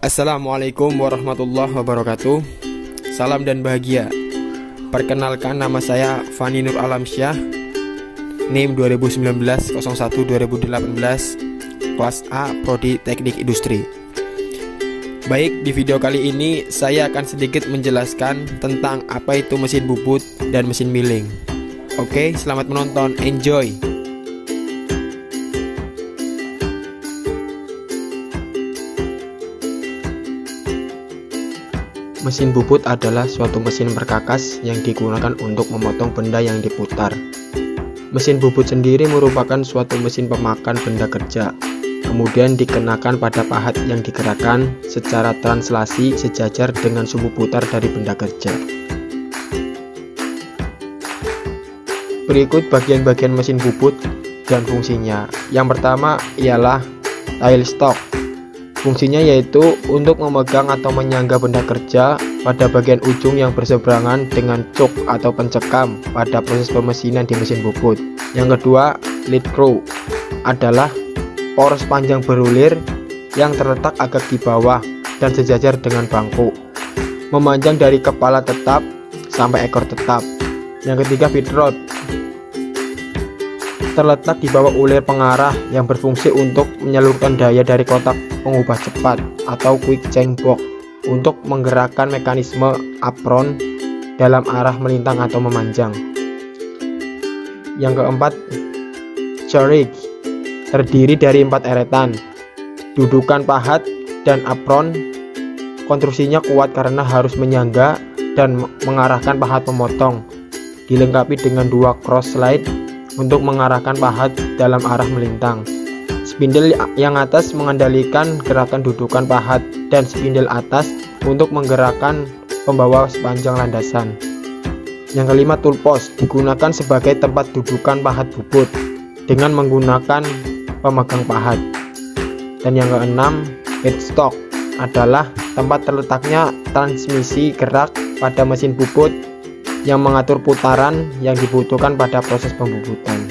Assalamualaikum warahmatullahi wabarakatuh. Salam dan bahagia. Perkenalkan, nama saya Fani Nur Alamsyah, NIM 2019-01-2018, Kelas A, Prodi Teknik Industri. Baik, di video kali ini saya akan sedikit menjelaskan tentang apa itu mesin bubut dan mesin milling. Oke, selamat menonton, enjoy. Mesin bubut adalah suatu mesin perkakas yang digunakan untuk memotong benda yang diputar. Mesin bubut sendiri merupakan suatu mesin pemakan benda kerja, kemudian dikenakan pada pahat yang digerakkan secara translasi sejajar dengan sumbu putar dari benda kerja. Berikut bagian-bagian mesin bubut dan fungsinya. Yang pertama ialah tailstock. Fungsinya yaitu untuk memegang atau menyangga benda kerja pada bagian ujung yang berseberangan dengan cuk atau pencekam pada proses pemesinan di mesin bubut. Yang kedua, lead screw adalah poros panjang berulir yang terletak agak di bawah dan sejajar dengan bangku, memanjang dari kepala tetap sampai ekor tetap. Yang ketiga, feed rod terletak di bawah ulir pengarah yang berfungsi untuk menyalurkan daya dari kotak pengubah cepat atau quick change box untuk menggerakkan mekanisme apron dalam arah melintang atau memanjang. Yang keempat, carriage terdiri dari 4 eretan. Dudukan pahat dan apron konstruksinya kuat karena harus menyangga dan mengarahkan pahat pemotong, dilengkapi dengan 2 cross slide untuk mengarahkan pahat dalam arah melintang. Spindle yang atas mengendalikan gerakan dudukan pahat dan spindle atas untuk menggerakkan pembawa sepanjang landasan. Yang kelima, tool post digunakan sebagai tempat dudukan pahat bubut dengan menggunakan pemegang pahat. Dan yang keenam, headstock adalah tempat terletaknya transmisi gerak pada mesin bubut yang mengatur putaran yang dibutuhkan pada proses pembubutan.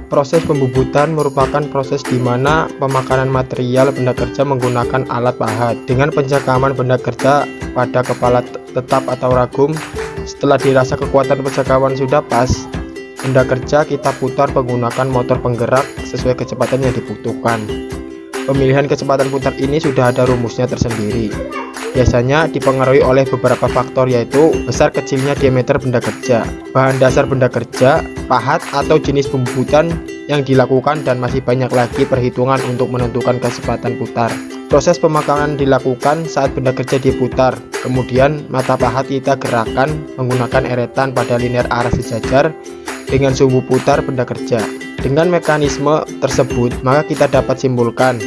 Proses pembubutan merupakan proses di mana pemakanan material benda kerja menggunakan alat pahat dengan pencekaman benda kerja pada kepala tetap atau ragum. Setelah dirasa kekuatan pencekaman sudah pas, benda kerja kita putar menggunakan motor penggerak sesuai kecepatan yang dibutuhkan. Pemilihan kecepatan putar ini sudah ada rumusnya tersendiri. Biasanya dipengaruhi oleh beberapa faktor, yaitu besar kecilnya diameter benda kerja, bahan dasar benda kerja, pahat atau jenis pembubutan yang dilakukan, dan masih banyak lagi perhitungan untuk menentukan kecepatan putar. Proses pemakanan dilakukan saat benda kerja diputar, kemudian mata pahat kita gerakkan menggunakan eretan pada linear arah sejajar dengan sumbu putar benda kerja. Dengan mekanisme tersebut, maka kita dapat simpulkan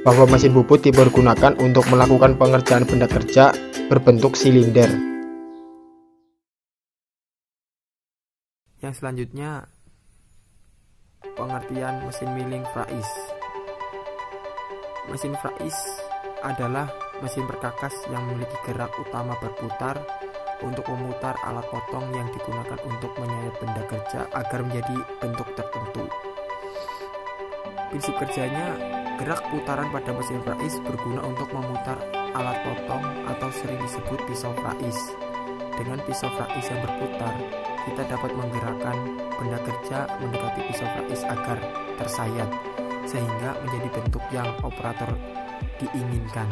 bahwa mesin bubut dipergunakan untuk melakukan pengerjaan benda kerja berbentuk silinder. Yang selanjutnya, pengertian mesin milling Frais. Mesin Frais adalah mesin perkakas yang memiliki gerak utama berputar untuk memutar alat potong yang digunakan untuk menyayat benda kerja agar menjadi bentuk tertentu. Prinsip kerjanya, gerak putaran pada mesin Frais berguna untuk memutar alat potong atau sering disebut pisau Frais. Dengan pisau Frais yang berputar, kita dapat menggerakkan benda kerja mendekati pisau Frais agar tersayat, sehingga menjadi bentuk yang operator diinginkan.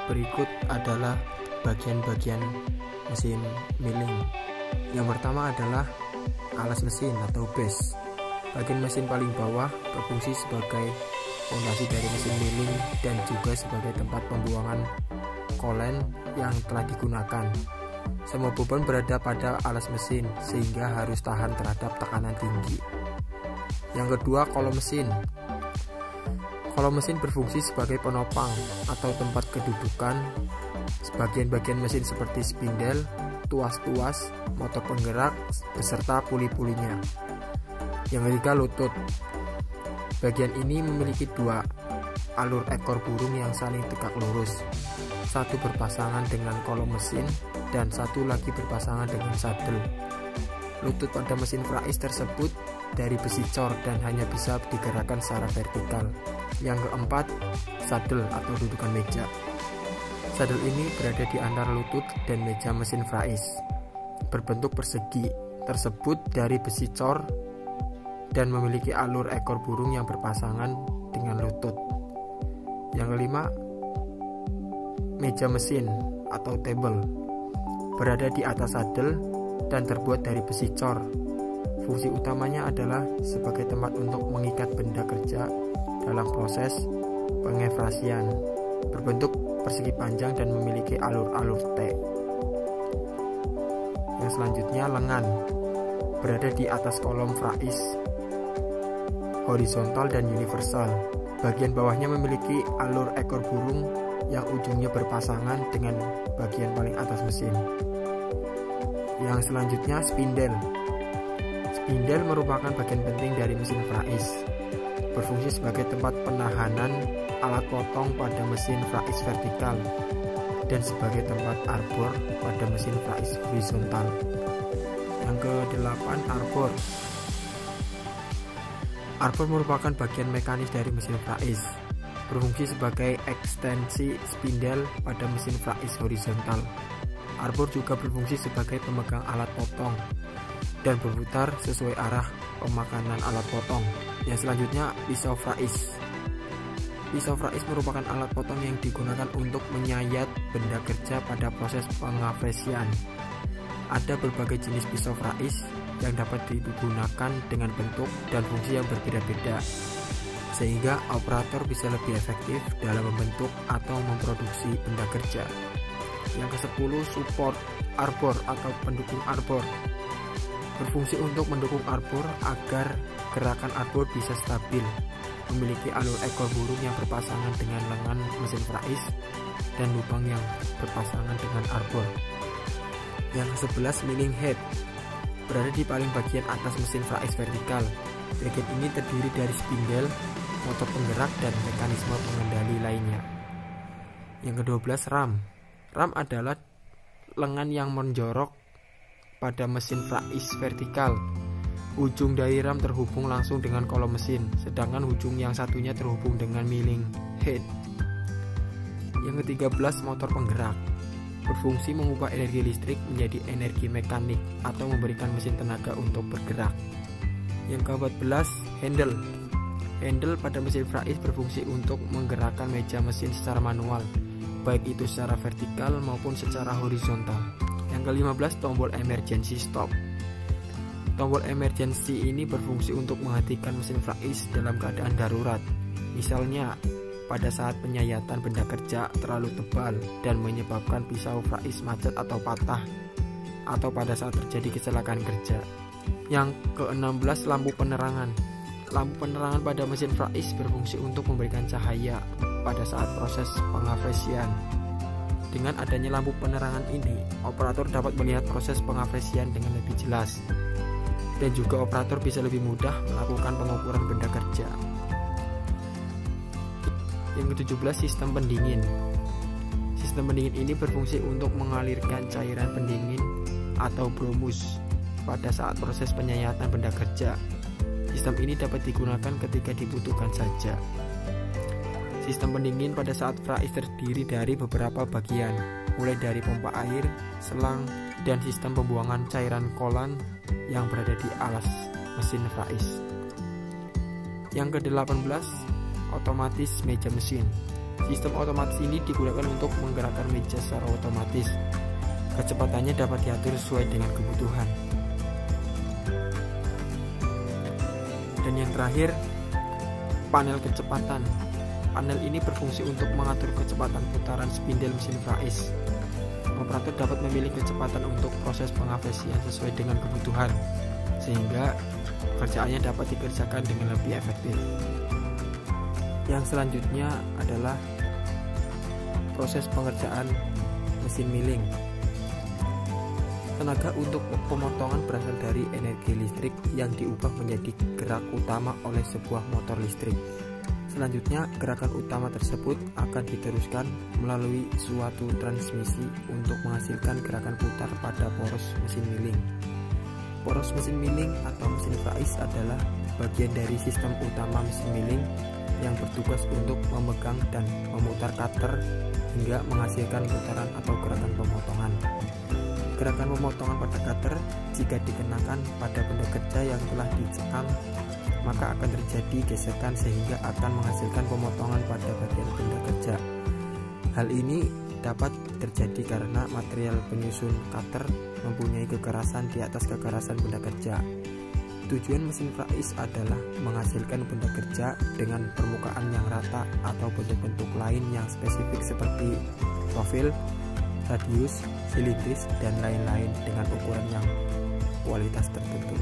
Berikut adalah bagian-bagian mesin milling. Yang pertama adalah alas mesin atau base. Bagian mesin paling bawah berfungsi sebagai fondasi dari mesin milling dan juga sebagai tempat pembuangan kolen yang telah digunakan. Semua beban berada pada alas mesin sehingga harus tahan terhadap tekanan tinggi. Yang kedua, kolom mesin. Kolom mesin berfungsi sebagai penopang atau tempat kedudukan sebagian-bagian mesin seperti spindle, tuas-tuas, motor penggerak, beserta puli-pulinya. Yang ketiga, lutut. Bagian ini memiliki 2 alur ekor burung yang saling tegak lurus. Satu berpasangan dengan kolom mesin dan satu lagi berpasangan dengan sadel. Lutut pada mesin Frais tersebut dari besi cor dan hanya bisa digerakkan secara vertikal. Yang keempat, sadel atau dudukan meja. Sadel ini berada di antara lutut dan meja mesin Frais. Berbentuk persegi, tersebut dari besi cor dan memiliki alur ekor burung yang berpasangan dengan lutut. Yang kelima, meja mesin atau table. Berada di atas sadel dan terbuat dari besi cor. Fungsi utamanya adalah sebagai tempat untuk mengikat benda kerja dalam proses pengefrasian. Berbentuk persegi panjang dan memiliki alur-alur T. Yang selanjutnya, lengan. Berada di atas kolom Frais, horizontal dan universal. Bagian bawahnya memiliki alur ekor burung yang ujungnya berpasangan dengan bagian paling atas mesin. Yang selanjutnya, spindel. Spindel merupakan bagian penting dari mesin Frais. Berfungsi sebagai tempat penahanan alat potong pada mesin Frais vertikal dan sebagai tempat arbor pada mesin Frais horizontal. Yang ke-8, arbor. Arbor merupakan bagian mekanis dari mesin Frais. Berfungsi sebagai ekstensi spindel pada mesin Frais horizontal. Arbor juga berfungsi sebagai pemegang alat potong dan berputar sesuai arah pemakanan alat potong. Yang selanjutnya, pisau Frais. Pisau Frais merupakan alat potong yang digunakan untuk menyayat benda kerja pada proses pengafresian. Ada berbagai jenis pisau Frais yang dapat digunakan dengan bentuk dan fungsi yang berbeda-beda, sehingga operator bisa lebih efektif dalam membentuk atau memproduksi benda kerja. Yang ke-10, support arbor atau pendukung arbor. Berfungsi untuk mendukung arbor agar gerakan arbor bisa stabil. Memiliki alur ekor burung yang berpasangan dengan lengan mesin Frais dan lubang yang berpasangan dengan arbor. Yang ke-11, milling head. Berada di paling bagian atas mesin Frais vertikal. Bagian ini terdiri dari spindel, motor penggerak, dan mekanisme pengendali lainnya. Yang ke-12, ram. Ram adalah lengan yang menjorok pada mesin Frais vertikal. Ujung dari ram terhubung langsung dengan kolom mesin, sedangkan ujung yang satunya terhubung dengan milling head. Yang ke-13, motor penggerak. Berfungsi mengubah energi listrik menjadi energi mekanik atau memberikan mesin tenaga untuk bergerak. Yang ke-14, handle. Handle pada mesin Frais berfungsi untuk menggerakkan meja mesin secara manual, baik itu secara vertikal maupun secara horizontal. Yang ke-15, tombol emergency stop. Tombol emergency ini berfungsi untuk menghentikan mesin Frais dalam keadaan darurat. Misalnya, pada saat penyayatan benda kerja terlalu tebal dan menyebabkan pisau Frais macet atau patah, atau pada saat terjadi kecelakaan kerja. Yang ke-16, lampu penerangan. Lampu penerangan pada mesin Frais berfungsi untuk memberikan cahaya pada saat proses pengafresian. Dengan adanya lampu penerangan ini, operator dapat melihat proses pengafresian dengan lebih jelas, dan juga operator bisa lebih mudah melakukan pengukuran benda kerja. Yang ke-17, sistem pendingin. Sistem pendingin ini berfungsi untuk mengalirkan cairan pendingin atau bromus pada saat proses penyayatan benda kerja. Sistem ini dapat digunakan ketika dibutuhkan saja. Sistem pendingin pada saat Frais terdiri dari beberapa bagian, mulai dari pompa air, selang, dan sistem pembuangan cairan kolan yang berada di alas mesin Frais. Yang ke-18, otomatis meja mesin. Sistem otomatis ini digunakan untuk menggerakkan meja secara otomatis. Kecepatannya dapat diatur sesuai dengan kebutuhan. Dan yang terakhir, panel kecepatan. Panel ini berfungsi untuk mengatur kecepatan putaran spindel mesin Frais. Operator dapat memilih kecepatan untuk proses pengafresian sesuai dengan kebutuhan, sehingga pekerjaannya dapat dikerjakan dengan lebih efektif. Yang selanjutnya adalah proses pengerjaan mesin milling. Tenaga untuk pemotongan berasal dari energi listrik yang diubah menjadi gerak utama oleh sebuah motor listrik. Selanjutnya, gerakan utama tersebut akan diteruskan melalui suatu transmisi untuk menghasilkan gerakan putar pada poros mesin milling. Poros mesin milling atau mesin faiz adalah bagian dari sistem utama mesin milling yang bertugas untuk memegang dan memutar cutter hingga menghasilkan putaran atau gerakan pemotongan. Gerakan pemotongan pada cutter jika dikenakan pada benda kerja yang telah dicekam, maka akan terjadi gesekan sehingga akan menghasilkan pemotongan pada bagian benda kerja. Hal ini dapat terjadi karena material penyusun cutter mempunyai kekerasan di atas kekerasan benda kerja. Tujuan mesin faiz adalah menghasilkan benda kerja dengan permukaan yang rata atau bentuk-bentuk lain yang spesifik seperti profil, radius, silindris, dan lain-lain dengan ukuran yang kualitas tertentu.